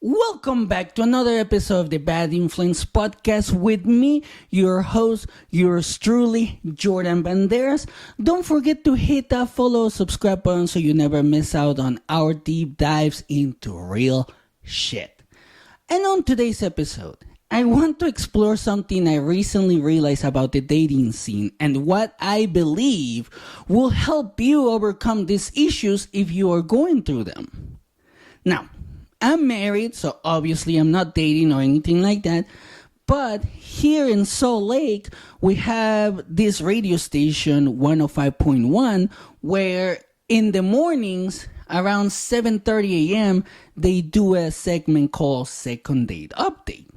Welcome back to another episode of the Bad Influence Podcast with me, your host, yours truly, Jordan Banderas. Don't forget to hit that follow, subscribe button so you never miss out on our deep dives into real shit. And on today's episode, I want to explore something I recently realized about the dating scene and what I believe will help you overcome these issues if you are going through them. Now, I'm married, so obviously I'm not dating or anything like that. But here in Salt Lake, we have this radio station, 105.1, where in the mornings, around 7:30 a.m., they do a segment called Second Date Update.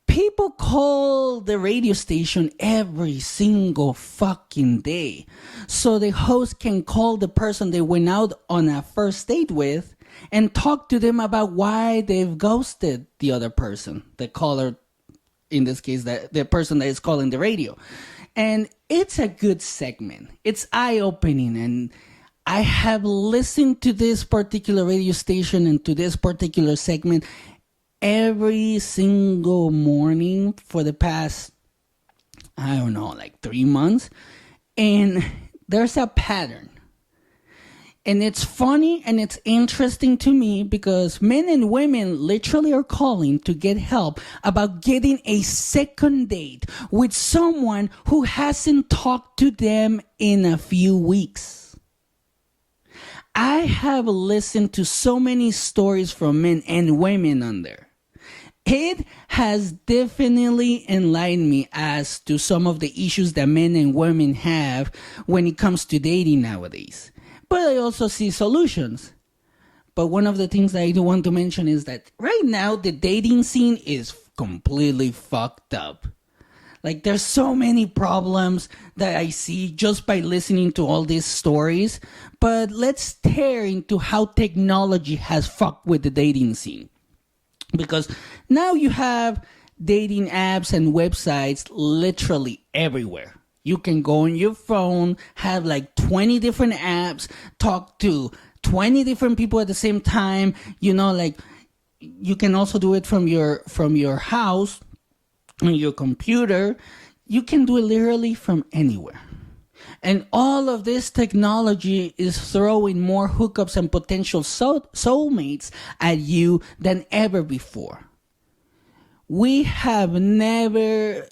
People call the radio station every single fucking day. So the host can call the person they went out on a first date with and talk to them about why they've ghosted the other person, the caller, in this case, the person that is calling the radio. And it's a good segment. It's eye-opening, and I have listened to this particular radio station and to this particular segment every single morning for the past, 3 months. And there's a pattern. And it's funny and it's interesting to me because men and women literally are calling to get help about getting a second date with someone who hasn't talked to them in a few weeks. I have listened to so many stories from men and women on there. It has definitely enlightened me as to some of the issues that men and women have when it comes to dating nowadays. But I also see solutions. But one of the things that I do want to mention is that right now the dating scene is completely fucked up. Like there's so many problems that I see just by listening to all these stories. But let's tear into how technology has fucked with the dating scene. Because now you have dating apps and websites literally everywhere. You can go on your phone, have like 20 different apps, talk to 20 different people at the same time. You can also do it from your house, on your computer. You can do it literally from anywhere. And all of this technology is throwing more hookups and potential soulmates at you than ever before. We have never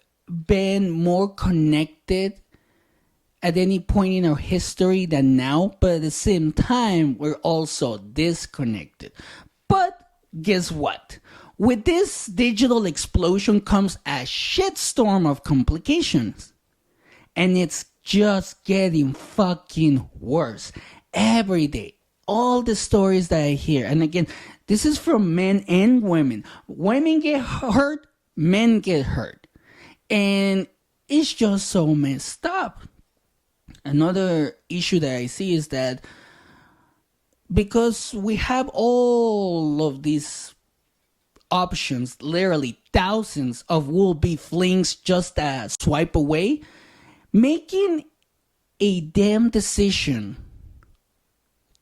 been more connected at any point in our history than now, but at the same time, we're also disconnected. But guess what? With this digital explosion comes a shitstorm of complications. And it's just getting fucking worse every day. All the stories that I hear, and again, this is from men and women. Women get hurt, men get hurt. And it's just so messed up. Another issue that I see is that because we have all of these options, literally thousands of will-be flings just a swipe away, making a damn decision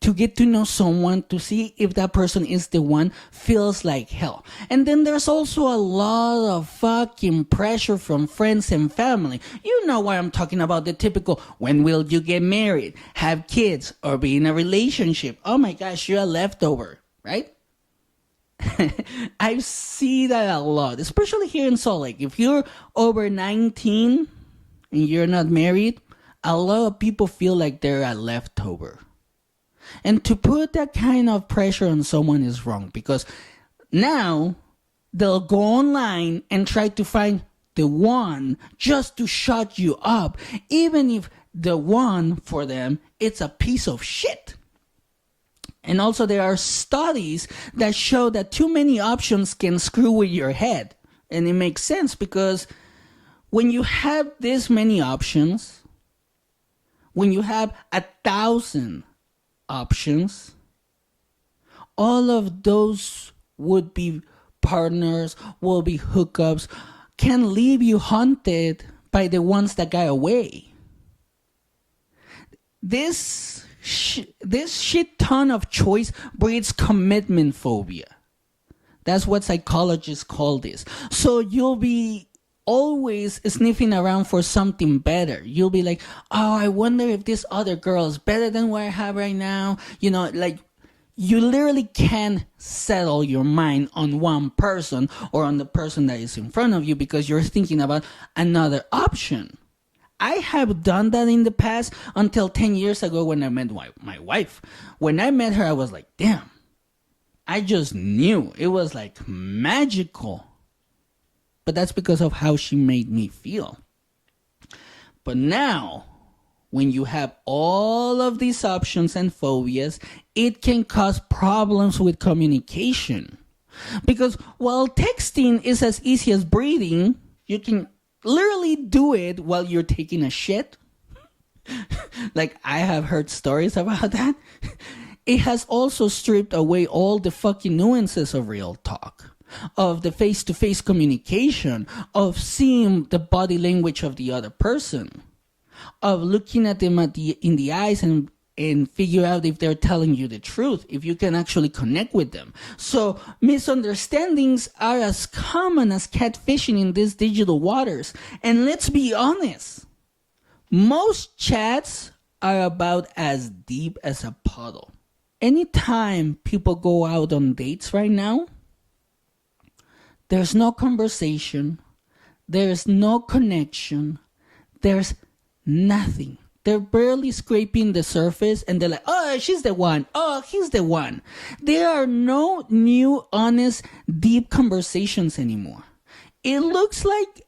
to get to know someone, to see if that person is the one, feels like hell. And then there's also a lot of fucking pressure from friends and family. You know what I'm talking about, the typical, when will you get married, have kids, or be in a relationship? Oh my gosh, you're a leftover, right? I see that a lot, especially here in Salt Lake. If you're over 19 and you're not married, a lot of people feel like they're a leftover. And to put that kind of pressure on someone is wrong, because now they'll go online and try to find the one just to shut you up, even if the one for them, it's a piece of shit. And also there are studies that show that too many options can screw with your head. And it makes sense because when you have this many options, when you have 1,000 options, all of those would be partners, will be hookups, can leave you haunted by the ones that got away. This shit ton of choice breeds commitment phobia. That's what psychologists call this. So you'll be always sniffing around for something better. You'll be like, oh, I wonder if this other girl is better than what I have right now. Like you literally can't settle your mind on one person or on the person that is in front of you because you're thinking about another option. I have done that in the past until 10 years ago when I met my wife. When I met her, I was like, damn, I just knew. It was like magical. But that's because of how she made me feel. But now, when you have all of these options and phobias, it can cause problems with communication. Because while texting is as easy as breathing, you can literally do it while you're taking a shit. Like, I have heard stories about that. It has also stripped away all the fucking nuances of real talk, of the face-to-face communication, of seeing the body language of the other person, of looking at them in the eyes and figure out if they're telling you the truth, if you can actually connect with them. So misunderstandings are as common as catfishing in these digital waters. And let's be honest, most chats are about as deep as a puddle. Anytime people go out on dates right now, there's no conversation, there's no connection, there's nothing. They're barely scraping the surface and they're like, oh, she's the one. Oh, he's the one. There are no new, honest, deep conversations anymore. It looks like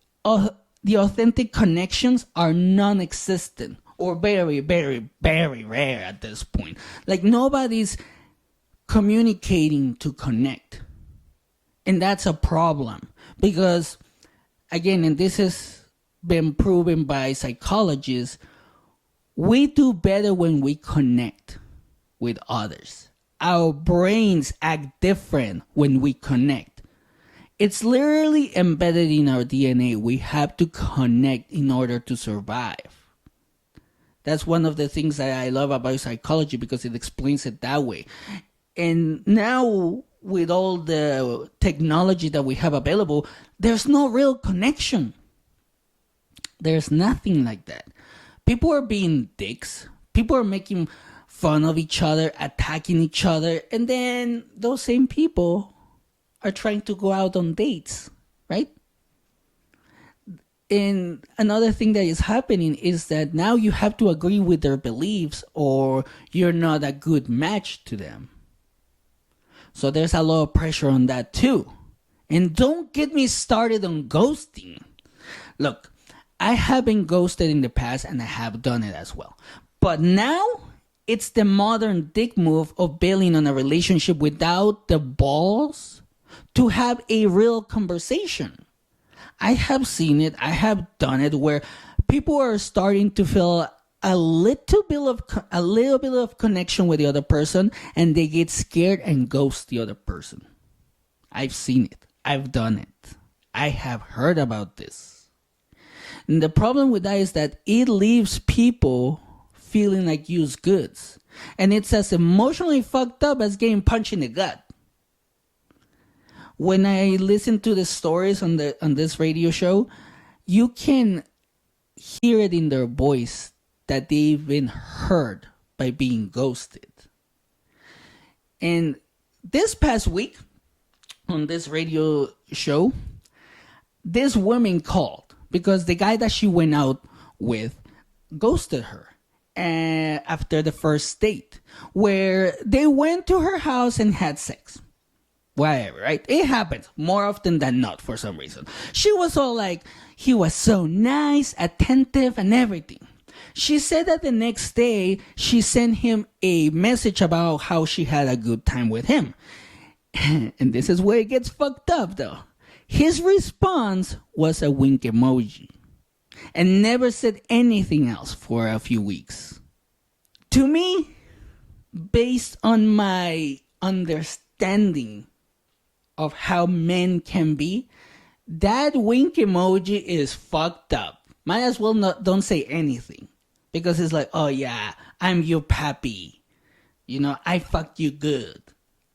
the authentic connections are non-existent or very, very, very rare at this point. Like nobody's communicating to connect. And that's a problem because, again, and this has been proven by psychologists, we do better when we connect with others. Our brains act different when we connect. It's literally embedded in our DNA. We have to connect in order to survive. That's one of the things that I love about psychology because it explains it that way. And now, with all the technology that we have available, there's no real connection. There's nothing like that. People are being dicks. People are making fun of each other, attacking each other, and then those same people are trying to go out on dates, right? And another thing that is happening is that now you have to agree with their beliefs or you're not a good match to them. So there's a lot of pressure on that too. And don't get me started on ghosting. Look, I have been ghosted in the past and I have done it as well. But now it's the modern dick move of bailing on a relationship without the balls to have a real conversation. I have seen it. I have done it where people are starting to feel a little bit of connection with the other person and they get scared and ghost the other person. I've seen it. I've done it. I have heard about this. And the problem with that is that it leaves people feeling like used goods. And it's as emotionally fucked up as getting punched in the gut. When I listen to the stories on this radio show, you can hear it in their voice that they've been hurt by being ghosted. And this past week, on this radio show, this woman called because the guy that she went out with ghosted her after the first date, where they went to her house and had sex. Whatever, right? It happens more often than not for some reason. She was all like, he was so nice, attentive, and everything. She said that the next day, she sent him a message about how she had a good time with him. And this is where it gets fucked up, though. His response was a wink emoji and never said anything else for a few weeks. To me, based on my understanding of how men can be, that wink emoji is fucked up. Might as well don't say anything. Because it's like, oh yeah, I'm your pappy. You know, I fucked you good.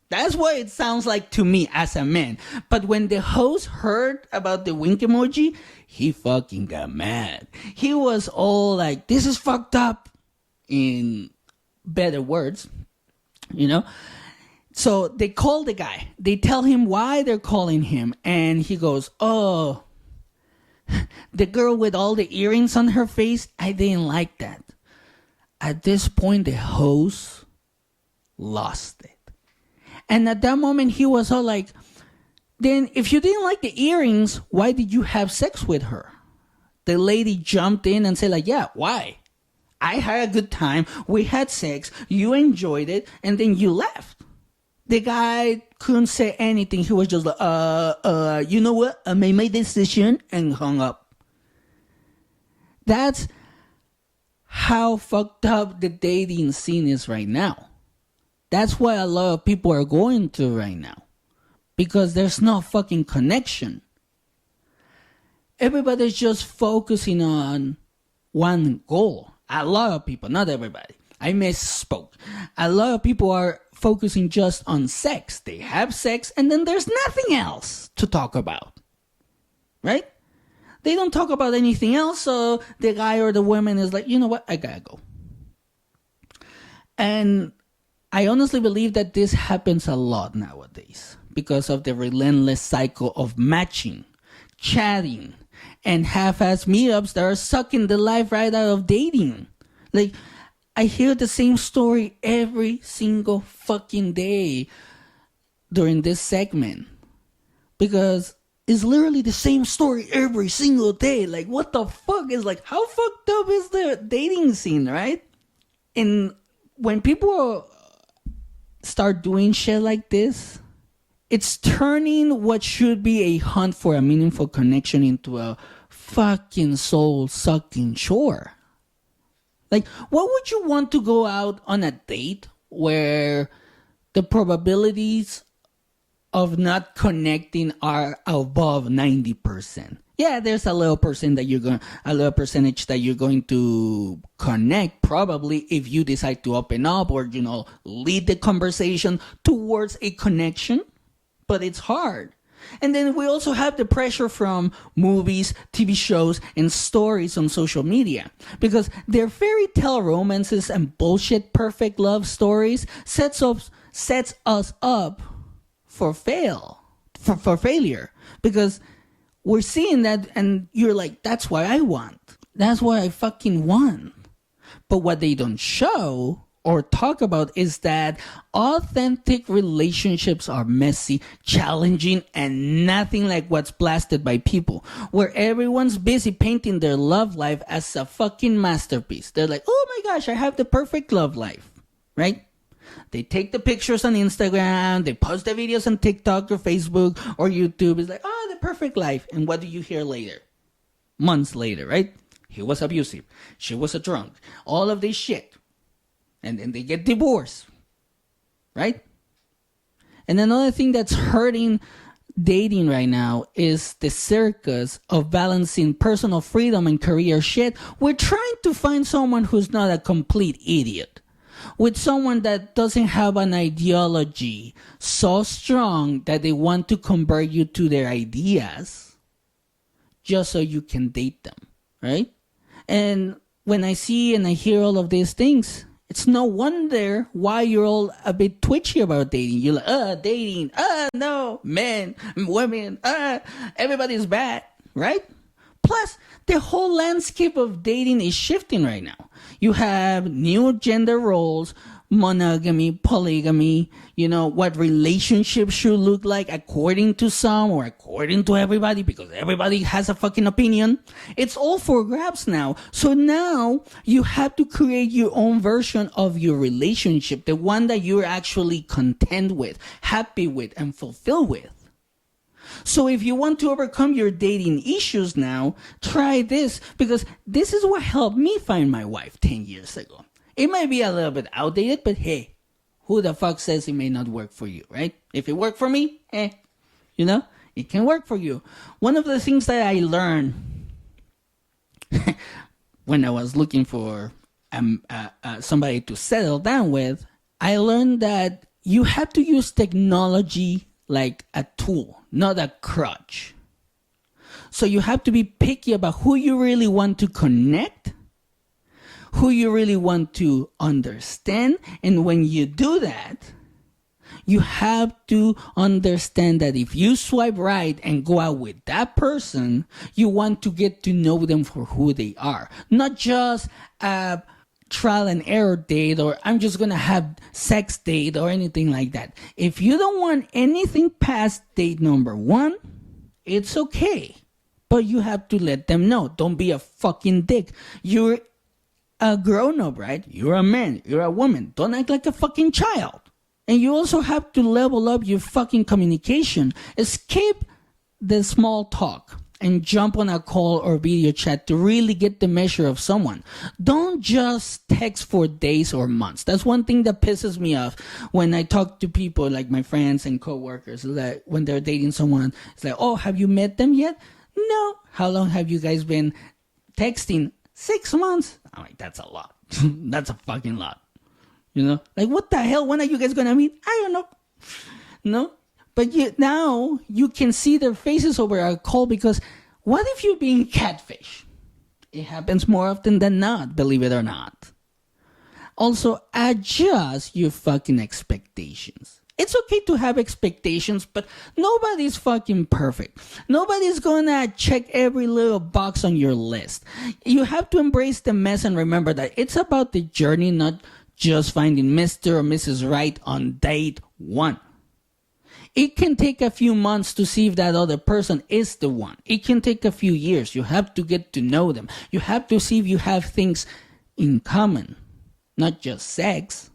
That's what it sounds like to me as a man. But when the host heard about the wink emoji, he fucking got mad. He was all like, this is fucked up, in better words, you know? So they call the guy. They tell him why they're calling him. And he goes, oh, the girl with all the earrings on her face, I didn't like that. At this point, the host lost it. And at that moment, he was all like, then if you didn't like the earrings, why did you have sex with her? The lady jumped in and said like, yeah, why? I had a good time. We had sex. You enjoyed it. And then you left. The guy couldn't say anything. He was just like, you know what? I made my decision, and hung up. That's how fucked up the dating scene is right now. That's what a lot of people are going through right now. Because there's no fucking connection. Everybody's just focusing on one goal. A lot of people, not everybody. I misspoke. A lot of people are focusing just on sex. They have sex, and then there's nothing else to talk about. Right? They don't talk about anything else, so the guy or the woman is like, you know what, I gotta go. And I honestly believe that this happens a lot nowadays because of the relentless cycle of matching, chatting, and half-ass meetups that are sucking the life right out of dating. Like, I hear the same story every single fucking day during this segment. Because it's literally the same story every single day. Like, what the fuck? Is like, how fucked up is the dating scene, right? And when people start doing shit like this, it's turning what should be a hunt for a meaningful connection into a fucking soul-sucking chore. Like, what would you want to go out on a date where the probabilities of not connecting are above 90%? Yeah, there's a little percentage that you're going to connect, probably, if you decide to open up or, lead the conversation towards a connection. But it's hard. And then we also have the pressure from movies, TV shows, and stories on social media. Because their fairy tale romances and bullshit perfect love stories sets us up for failure. Because we're seeing that and you're like, that's what I want. That's what I fucking want. But what they don't show or talk about is that authentic relationships are messy, challenging, and nothing like what's blasted by people, where everyone's busy painting their love life as a fucking masterpiece. They're like, oh my gosh, I have the perfect love life, right? They take the pictures on Instagram, they post the videos on TikTok or Facebook or YouTube. It's like, oh, the perfect life. And what do you hear later? Months later, right? He was abusive. She was a drunk. All of this shit. And then they get divorced, right? And another thing that's hurting dating right now is the circus of balancing personal freedom and career shit. We're trying to find someone who's not a complete idiot, with someone that doesn't have an ideology so strong that they want to convert you to their ideas just so you can date them, right? And when I see and I hear all of these things, it's no wonder why you're all a bit twitchy about dating. You're like, dating, no, men, women, everybody's bad, right? Plus, the whole landscape of dating is shifting right now. You have new gender roles, monogamy, polygamy, what relationships should look like according to some or according to everybody, because everybody has a fucking opinion. It's all for grabs now. So now you have to create your own version of your relationship, the one that you're actually content with, happy with, and fulfilled with. So if you want to overcome your dating issues now, try this, because this is what helped me find my wife 10 years ago. It might be a little bit outdated, but hey, who the fuck says it may not work for you, right? If it worked for me, it can work for you. One of the things that I learned when I was looking for somebody to settle down with, I learned that you have to use technology like a tool, not a crutch. So you have to be picky about who you really want to connect, who you really want to understand. And when you do that, you have to understand that if you swipe right and go out with that person, you want to get to know them for who they are. Not just a trial and error date, or I'm just going to have sex date or anything like that. If you don't want anything past date number 1, it's okay. But you have to let them know. Don't be a fucking dick. You're a grown-up, right? You're a man. You're a woman. Don't act like a fucking child. And you also have to level up your fucking communication. Escape the small talk and jump on a call or video chat to really get the measure of someone. Don't just text for days or months. That's one thing that pisses me off when I talk to people like my friends and coworkers, that when they're dating someone, it's like, oh, have you met them yet? No. How long have you guys been texting? 6 months. I'm like, that's a lot. That's a fucking lot. You know, like, what the hell? When are you guys gonna meet? I don't know. No, but now you can see their faces over a call, because what if you're being catfish? It happens more often than not, believe it or not. Also, adjust your fucking expectations. It's okay to have expectations, but nobody's fucking perfect. Nobody's gonna check every little box on your list. You have to embrace the mess and remember that it's about the journey, not just finding Mr. or Mrs. Right on date 1. It can take a few months to see if that other person is the one. It can take a few years. You have to get to know them. You have to see if you have things in common, not just sex.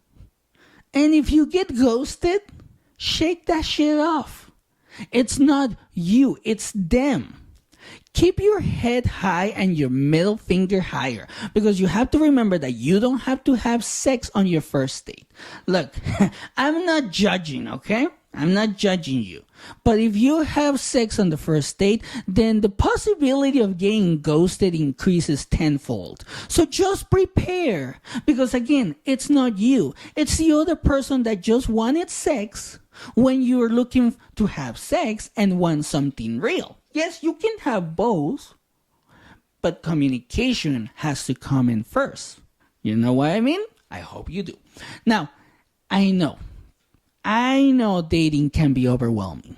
And if you get ghosted, shake that shit off. It's not you, it's them. Keep your head high and your middle finger higher, because you have to remember that you don't have to have sex on your first date. Look, I'm not judging, okay? I'm not judging you. But if you have sex on the first date, then the possibility of getting ghosted increases tenfold. So just prepare, because again, it's not you. It's the other person that just wanted sex when you're looking to have sex and want something real. Yes, you can have both, but communication has to come in first. You know what I mean? I hope you do. Now, I know dating can be overwhelming.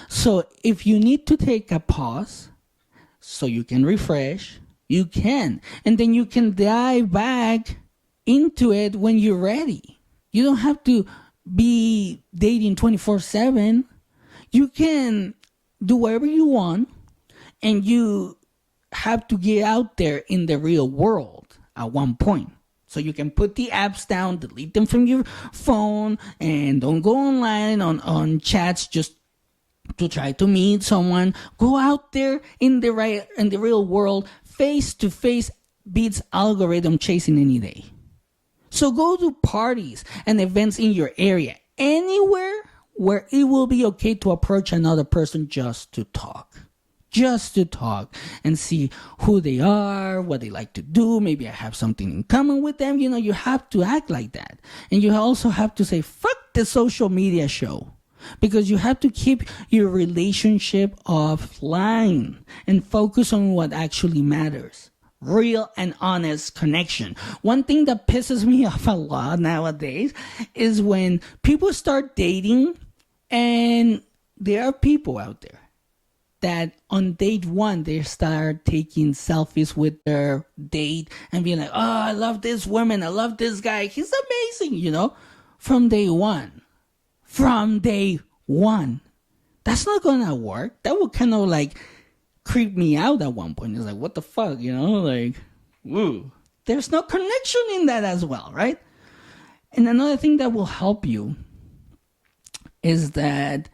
So if you need to take a pause so you can refresh, you can. And then you can dive back into it when you're ready. You don't have to be dating 24/7. You can do whatever you want, and you have to get out there in the real world at one point. So you can put the apps down, delete them from your phone, and don't go online on chats just to try to meet someone. Go out there in the real world. Face to face beats algorithm chasing any day. So go to parties and events in your area, anywhere where it will be okay to approach another person just to talk. Just to talk and see who they are, what they like to do. Maybe I have something in common with them. You know, you have to act like that. And you also have to say, fuck the social media show. Because you have to keep your relationship offline and focus on what actually matters. Real and honest connection. One thing that pisses me off a lot nowadays is when people start dating, and there are people out there that on date 1, they start taking selfies with their date and being like, oh, I love this woman, I love this guy, he's amazing, you know, from day 1. From day 1. That's not gonna work. That would kind of like creep me out at one point. It's like, what the fuck, you know, like, woo. There's no connection in that as well, right? And another thing that will help you is that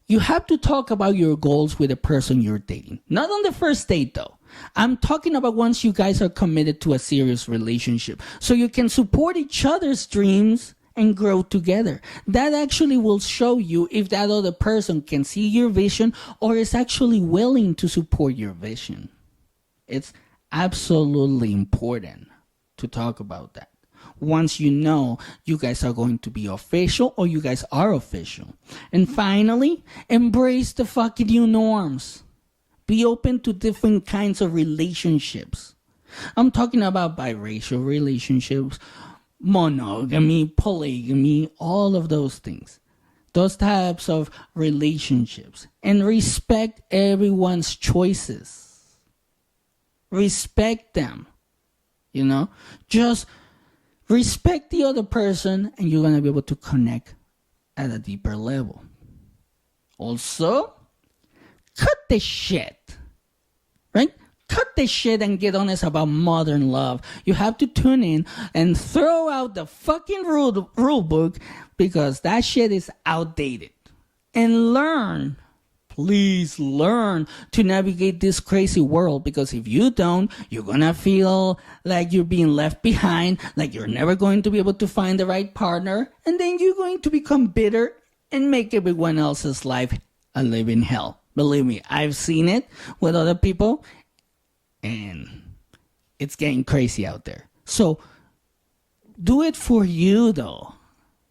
you have to talk about your goals with the person you're dating. Not on the first date, though. I'm talking about once you guys are committed to a serious relationship, so you can support each other's dreams and grow together. That actually will show you if that other person can see your vision or is actually willing to support your vision. It's absolutely important to talk about that. once you know you guys are going to be official or you guys are official. And finally, embrace the fucking new norms. Be open to different kinds of relationships. I'm talking about biracial relationships, monogamy, polygamy, all of those things. Those types of relationships. And respect everyone's choices. Respect them. You know? Just respect the other person and you're going to be able to connect at a deeper level. Also, cut the shit. Right? Cut the shit and get honest about modern love. You have to tune in and throw out the fucking rule book because that shit is outdated. And learn, please learn to navigate this crazy world, because if you don't, you're gonna feel like you're being left behind, like you're never going to be able to find the right partner, and then you're going to become bitter and make everyone else's life a living hell. Believe me, I've seen it with other people, and it's getting crazy out there. So do it for you, though.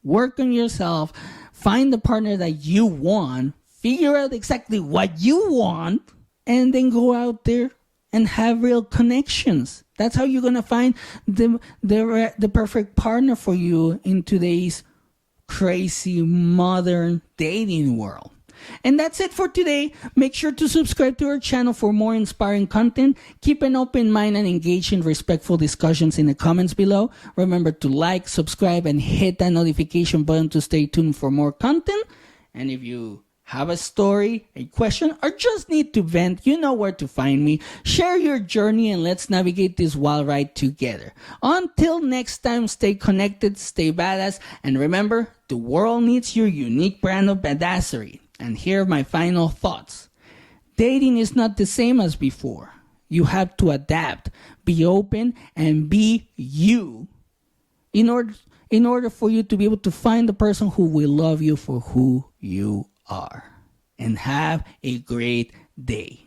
Work on yourself. Find the partner that you want. Figure out exactly what you want. And then go out there and have real connections. That's how you're going to find the perfect partner for you in today's crazy modern dating world. And that's it for today. Make sure to subscribe to our channel for more inspiring content. Keep an open mind and engage in respectful discussions in the comments below. Remember to like, subscribe, and hit that notification button to stay tuned for more content. And if you have a story, a question, or just need to vent, you know where to find me. Share your journey and let's navigate this wild ride together. Until next time, stay connected, stay badass, and remember, the world needs your unique brand of badassery. And here are my final thoughts. Dating is not the same as before. You have to adapt, be open, and be you in order for you to be able to find the person who will love you for who you are. And have a great day.